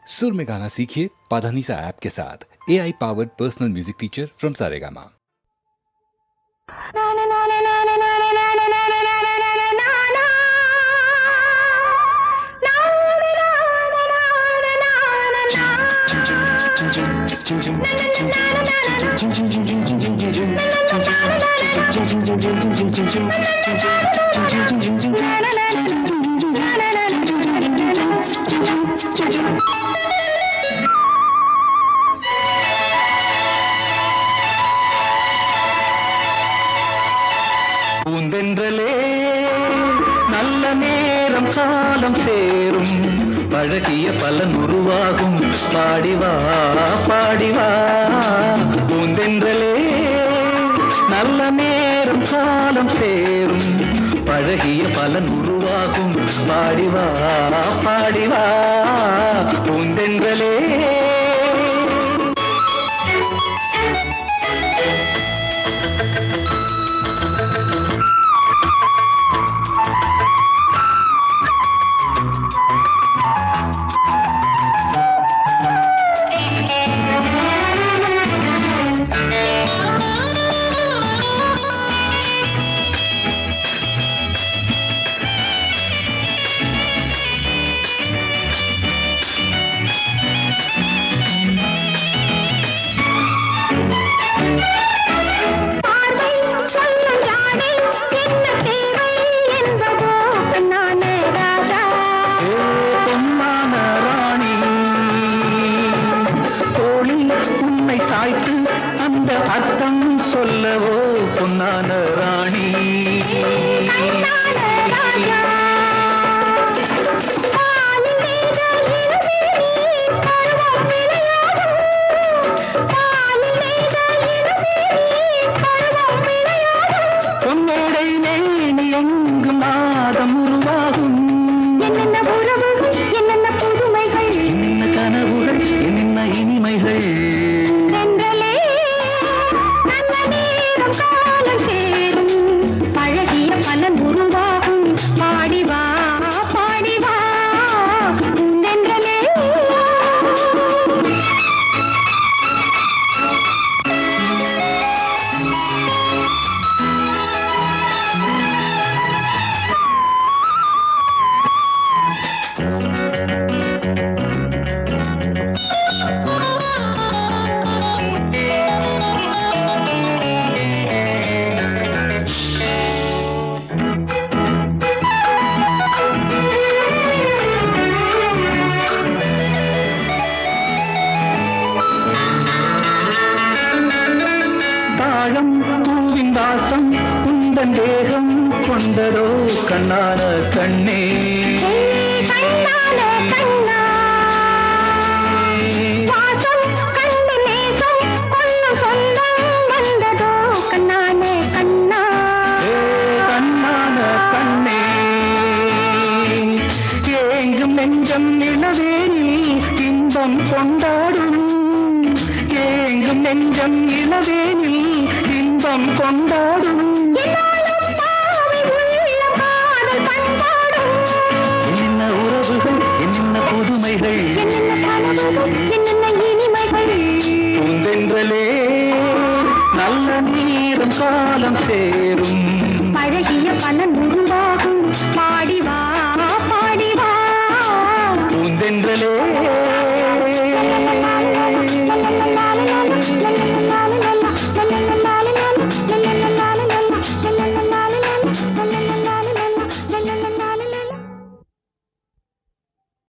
सुर में गाना सीखिए पाधानीसा ऐप के साथ। AI powered personal music teacher from Saregama. பூந்தென்றலே நல்ல நேரம் காலம் சேரும் பழகிய பலன் உருவாகும் பாடிவா பாடிவா. பூந்தென்றலே நல்ல நேரம் காலம் சேரும் பழகிய பலன் உருவாகும் பாடிவா பாடிவா. பூந்தென்றலே சாய்த்து அந்த அர்த்தம் சொல்லவோ பொன்னான ராணி. பொன்னேடை நேணி எங்கும் நாதம் உருவாகும். என்னென்ன உறவுகள், என்னென்ன புதுமைகள், என்னென்ன கனவுகள், என்னென்ன இனிமைகள். வாசம் உந்தன் தேகம் கொண்டதோ கண்ணான கண்ணே. வாசம் கண்டு நேசம் கொள்ளும் சொந்தம் வந்ததோ கண்ணான கண்ணா. கண்ணான கண்ணே ஏங்கும் நெஞ்சம் இளவேனில் இன்பம் கொண்டாடும். ஏங்கும் நெஞ்சம் இளவேனில் இன்பம் கொண்டாடும். என்ன உறவுகள், என்ன புதுமைகள், என்னென்ன இனிமைகள். பூந்தென்றலே நல்ல நேரம் காலம் சேரும் பழகிய பலன்